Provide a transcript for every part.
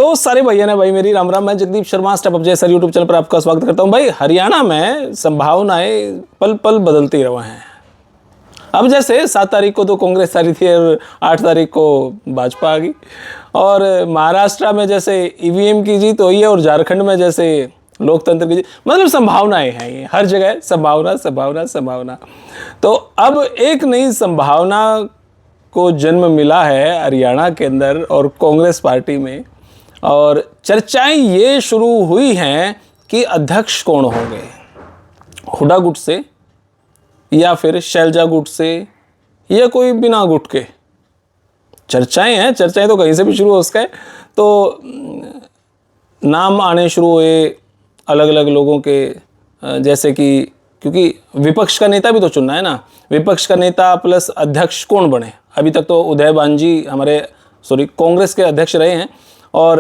तो सारे भैया ने भाई मेरी राम राम। मैं जगदीप शर्मा स्टेप अप जैसा यूट्यूब चैनल पर आपका स्वागत करता हूं। भाई हरियाणा में संभावनाएं पल पल बदलती रही हैं। अब जैसे 7 तारीख को तो कांग्रेस आ रही थी और 8 तारीख को भाजपा आ गई, और महाराष्ट्र में जैसे ईवीएम की जीत हुई है और झारखंड में जैसे लोकतंत्र की जीत, मतलब संभावनाएं हैं ये हर जगह, संभावना संभावना संभावना। तो अब एक नई संभावना को जन्म मिला है हरियाणा के अंदर और कांग्रेस पार्टी में, और चर्चाएं ये शुरू हुई हैं कि अध्यक्ष कौन होंगे, हुड्डा गुट से या फिर शैलजा गुट से या कोई बिना गुट के। चर्चाएं हैं, चर्चाएं तो कहीं से भी शुरू हो सके। तो नाम आने शुरू हुए अलग अलग लोगों के, जैसे कि क्योंकि विपक्ष का नेता भी तो चुनना है ना, विपक्ष का नेता प्लस अध्यक्ष कौन बने। अभी तक तो उदय बांजी कांग्रेस के अध्यक्ष रहे हैं, और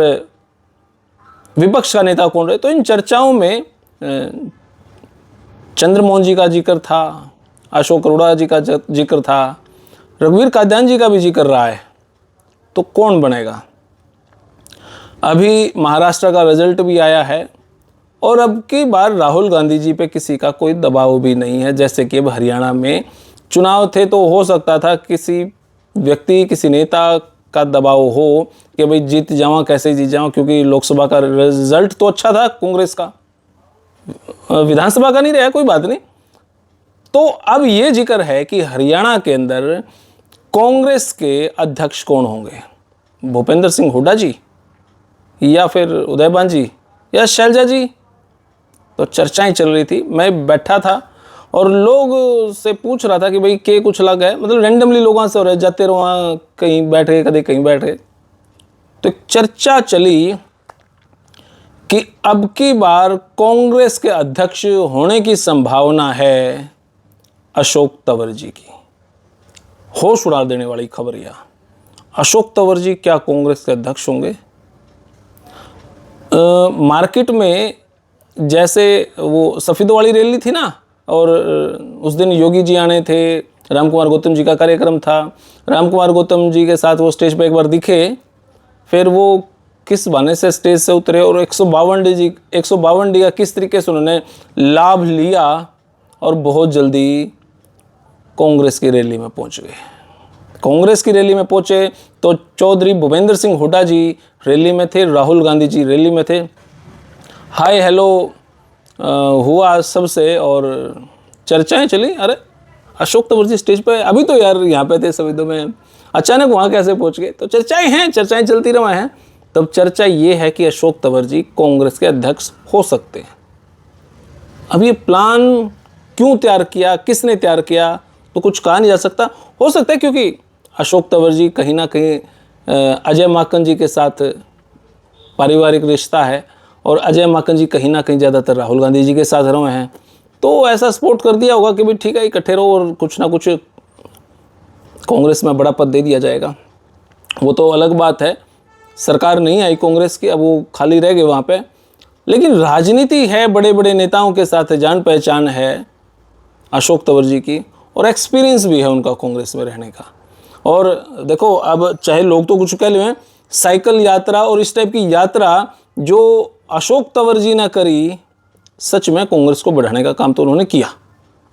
विपक्ष का नेता कौन रहे। तो इन चर्चाओं में चंद्रमोहन जी का जिक्र था, अशोक अरोड़ा जी का जिक्र था, रघुवीर कादियान जी का भी जिक्र रहा है। तो कौन बनेगा? अभी महाराष्ट्र का रिजल्ट भी आया है, और अब की बार राहुल गांधी जी पे किसी का कोई दबाव भी नहीं है। जैसे कि अब हरियाणा में चुनाव थे तो हो सकता था किसी व्यक्ति, किसी नेता का दबाव हो कि भाई जीत जाऊँ, कैसे जीत जाऊँ, क्योंकि लोकसभा का रिजल्ट तो अच्छा था कांग्रेस का, विधानसभा का नहीं रहा, कोई बात नहीं। तो अब ये जिक्र है कि हरियाणा के अंदर कांग्रेस के अध्यक्ष कौन होंगे, भूपेंद्र सिंह हुड्डा जी या फिर उदय बांजी या शैलजा जी। तो चर्चाएं चल रही थी, मैं बैठा था और लोग से पूछ रहा था कि भाई के कुछ लग है, मतलब रैंडमली लोगों से हो रहे, जाते रहो वहाँ, कहीं बैठ गए, कभी कहीं बैठ गए। तो चर्चा चली कि अब की बार कांग्रेस के अध्यक्ष होने की संभावना है अशोक तंवर जी की। होश उड़ा देने वाली खबर यह, अशोक तंवर जी क्या कांग्रेस के अध्यक्ष होंगे? मार्केट में जैसे वो सफ़ेद वाली रैली थी ना, और उस दिन योगी जी आने थे, रामकुमार गौतम जी का कार्यक्रम था, रामकुमार गौतम जी के साथ वो स्टेज पर एक बार दिखे, फिर वो किस बहाने से स्टेज से उतरे और 152 डी का किस तरीके से उन्होंने लाभ लिया, और बहुत जल्दी कांग्रेस की रैली में पहुंच गए। कांग्रेस की रैली में पहुंचे तो चौधरी भूपेंद्र सिंह हुड्डा जी रैली में थे, राहुल गांधी जी रैली में थे। हाय हेलो हुआ सबसे, और चर्चाएं चली, अरे अशोक तंवर जी स्टेज पे, अभी तो यार यहाँ पे थे सविदों में, अचानक वहाँ कैसे पहुँच गए? तो चर्चाएं हैं, चर्चाएं चलती रही हैं। तब चर्चा ये है कि अशोक तंवर जी कांग्रेस के अध्यक्ष हो सकते हैं। अब ये प्लान क्यों तैयार किया, किसने तैयार किया, तो कुछ कहा नहीं जा सकता। हो सकता है क्योंकि अशोक तंवर जी कहीं ना कहीं अजय माकन जी के साथ पारिवारिक रिश्ता है, और अजय माकन जी कहीं ना कहीं ज़्यादातर राहुल गांधी जी के साथ रहे हैं, तो ऐसा सपोर्ट कर दिया होगा कि भाई ठीक है इकट्ठे रहो और कुछ ना कुछ कांग्रेस में बड़ा पद दे दिया जाएगा। वो तो अलग बात है, सरकार नहीं आई कांग्रेस की, अब वो खाली रह गए वहाँ पे। लेकिन राजनीति है, बड़े बड़े नेताओं के साथ जान पहचान है अशोक तंवर जी की, और एक्सपीरियंस भी है उनका कांग्रेस में रहने का। और देखो, अब चाहे लोग तो कुछ कह लें, साइकिल यात्रा और इस टाइप की यात्रा जो अशोक तंवर जी ने करी, सच में कांग्रेस को बढ़ाने का काम तो उन्होंने किया।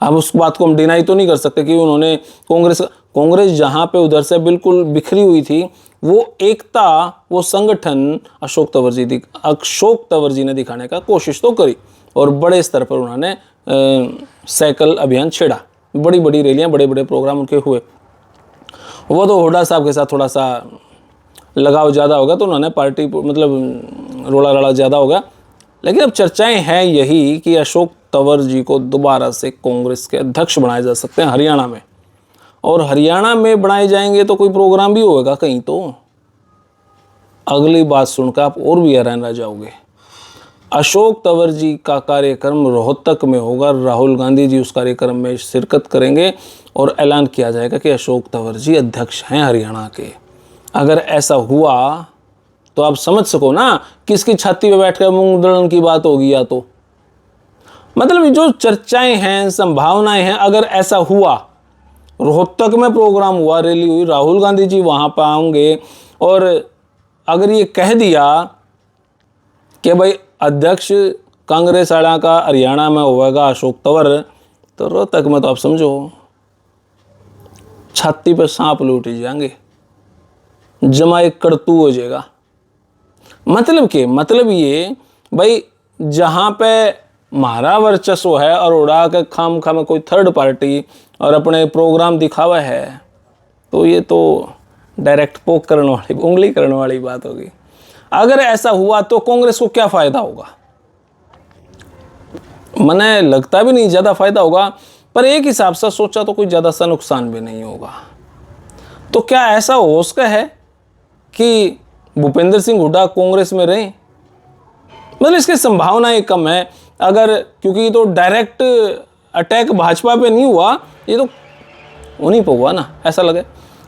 अब उस बात को हम डिनाई तो नहीं कर सकते कि उन्होंने कांग्रेस जहाँ पे उधर से बिल्कुल बिखरी हुई थी, वो एकता, वो संगठन अशोक तंवर जी ने दिखाने का कोशिश तो करी, और बड़े स्तर पर उन्होंने साइकिल अभियान छेड़ा, बड़ी बड़ी रैलियाँ, बड़े बड़े प्रोग्राम उनके हुए। वो तो हुड्डा साहब के साथ थोड़ा सा लगाव ज़्यादा होगा, तो उन्होंने पार्टी मतलब रोड़ा रड़ा ज़्यादा होगा। लेकिन अब चर्चाएं हैं यही कि अशोक तंवर जी को दोबारा से कांग्रेस के अध्यक्ष बनाए जा सकते हैं हरियाणा में, और हरियाणा में बनाए जाएंगे तो कोई प्रोग्राम भी होगा कहीं। तो अगली बात सुनकर आप और भी हैरान रह जाओगे। अशोक तंवर जी का कार्यक्रम रोहतक में होगा, राहुल गांधी जी उस कार्यक्रम में शिरकत करेंगे, और ऐलान किया जाएगा कि अशोक तंवर जी अध्यक्ष हैं हरियाणा के। अगर ऐसा हुआ तो आप समझ सको ना किसकी छाती पे बैठकर मूंग दड़न की बात होगी। या तो मतलब जो चर्चाएं हैं, संभावनाएं हैं, अगर ऐसा हुआ, रोहतक में प्रोग्राम हुआ, रैली हुई, राहुल गांधी जी वहां पर आएंगे, और अगर ये कह दिया कि भाई अध्यक्ष कांग्रेस वाला का हरियाणा में होगा अशोक तंवर, तो रोहतक में तो आप समझो छाती पे सांप लूट जाएंगे, जमा एक कड़तू हो जाएगा। मतलब ये भाई जहां पे हमारा वर्चस्व है और उड़ा के खाम में कोई थर्ड पार्टी और अपने प्रोग्राम दिखावा है, तो ये तो डायरेक्ट पोक करने वाली, उंगली करने वाली बात होगी। अगर ऐसा हुआ तो कांग्रेस को क्या फायदा होगा? मने लगता भी नहीं ज्यादा फायदा होगा, पर एक हिसाब से सोचा तो कोई ज्यादा सा नुकसान भी नहीं होगा। तो क्या ऐसा हो सकता है कि भूपेंद्र सिंह हुड्डा कांग्रेस में रहे? मतलब इसकी संभावनाएं कम है। अगर, क्योंकि ये तो डायरेक्ट अटैक भाजपा पे नहीं हुआ, ये तो उन्हीं पे हुआ ना, ऐसा लगे।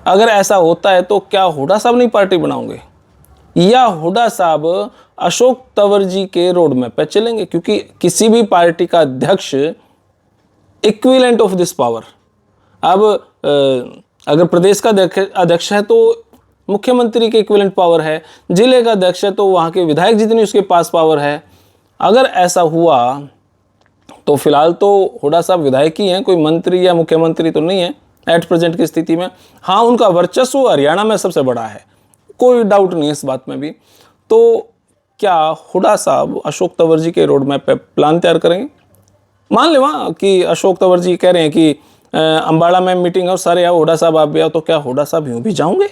अगर ऐसा होता है तो क्या हुड्डा साहब नहीं पार्टी बनाओगे, या हुड्डा साहब अशोक तंवर जी के रोड मैप पे चलेंगे? क्योंकि किसी भी पार्टी का अध्यक्ष इक्विवेलेंट ऑफ दिस पावर। अब अगर प्रदेश का अध्यक्ष है तो मुख्यमंत्री के इक्विवेलेंट पावर है, जिले का अध्यक्ष है तो वहाँ के विधायक जितनी उसके पास पावर है। अगर ऐसा हुआ तो फिलहाल तो हुड्डा साहब विधायक ही हैं, कोई मंत्री या मुख्यमंत्री तो नहीं है एट प्रेजेंट की स्थिति में। हाँ, उनका वर्चस्व हरियाणा में सबसे बड़ा है, कोई डाउट नहीं है इस बात में भी। तो क्या हुड्डा साहब अशोक तंवर जी के रोड मैप पे प्लान तैयार करेंगे? मान ले वहाँ कि अशोक तंवर जी कह रहे हैं कि अम्बाड़ा में मीटिंग है और सारे आओ, हुड्डा साहब आप भी आओ, तो क्या हुड्डा साहब यूँ भी जाओगे?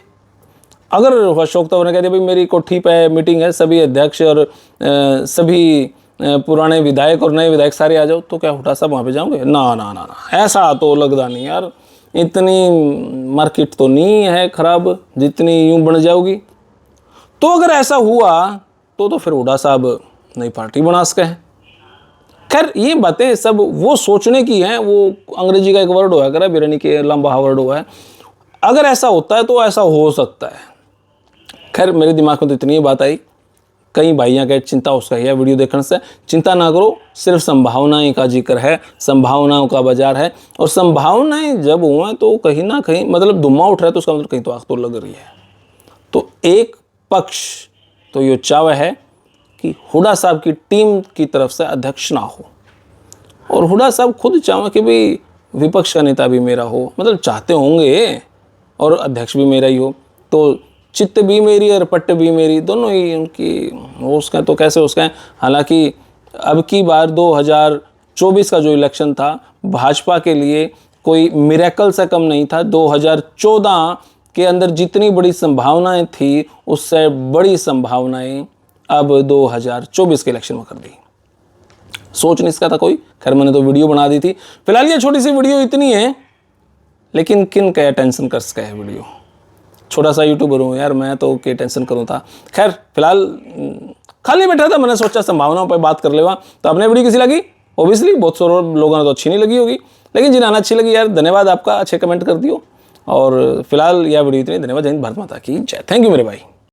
अगर अशोक तंवर ने कह दिया भाई मेरी कोठी पे मीटिंग है, सभी अध्यक्ष और सभी पुराने विधायक और नए विधायक सारे आ जाओ, तो क्या हुड्डा साहब वहाँ पे जाओगे? ना ना ना ना, ऐसा तो लगता नहीं यार, इतनी मार्केट तो नहीं है खराब जितनी यूं बन जाओगी। तो अगर ऐसा हुआ तो फिर हुड्डा साहब नई पार्टी बना सके हैं। खैर ये बातें सब वो सोचने की हैं, वो अंग्रेजी का एक वर्ड हुआ करे बिरनी के लंबा वर्ड हुआ है। अगर ऐसा होता है तो ऐसा हो सकता है। खैर मेरे दिमाग में तो इतनी बात आई, कई भाइयाँ कहे चिंता उसका है वीडियो देखने से। चिंता ना करो, सिर्फ संभावनाएं का जिक्र है, संभावनाओं का बाजार है, और संभावनाएं जब हुआ तो कहीं ना कहीं मतलब धुआं उठ रहा है तो उसका मतलब कहीं तो आग तो लग रही है। तो एक पक्ष तो ये चाव है कि हुड्डा साहब की टीम की तरफ से अध्यक्ष ना हो, और हुड्डा साहब खुद चाहें कि भाई विपक्ष का नेता भी मेरा हो, मतलब चाहते होंगे, और अध्यक्ष भी मेरा ही हो, तो चित्त भी मेरी और पट्ट भी मेरी, दोनों ही उनकी हो उसका। तो कैसे उसका है? हालांकि अब की बार 2024 का जो इलेक्शन था भाजपा के लिए कोई मिरेकल से कम नहीं था। 2014 के अंदर जितनी बड़ी संभावनाएं थी उससे बड़ी संभावनाएं अब 2024 के इलेक्शन में कर दी। सोच नहीं सकता था कोई। खैर मैंने तो वीडियो बना दी थी। फिलहाल ये छोटी सी वीडियो इतनी है, लेकिन किन क्या टेंशन कर सका है वीडियो। छोटा सा यूट्यूबर हूँ यार मैं, तो क्या टेंशन करूँ था। खैर फिलहाल खाली बैठा था, मैंने सोचा संभावनाओं पर बात कर लेवा। तो अपने वीडियो किसी लगी? ओबियसली बहुत सारे लोगों ने तो अच्छी नहीं लगी होगी, लेकिन जिन्हें अच्छी लगी यार धन्यवाद आपका, अच्छे कमेंट कर दियो। और फिलहाल यह वीडियो इतनी। धन्यवाद। जय हिंद, भारत माता की जय। थैंक यू मेरे भाई।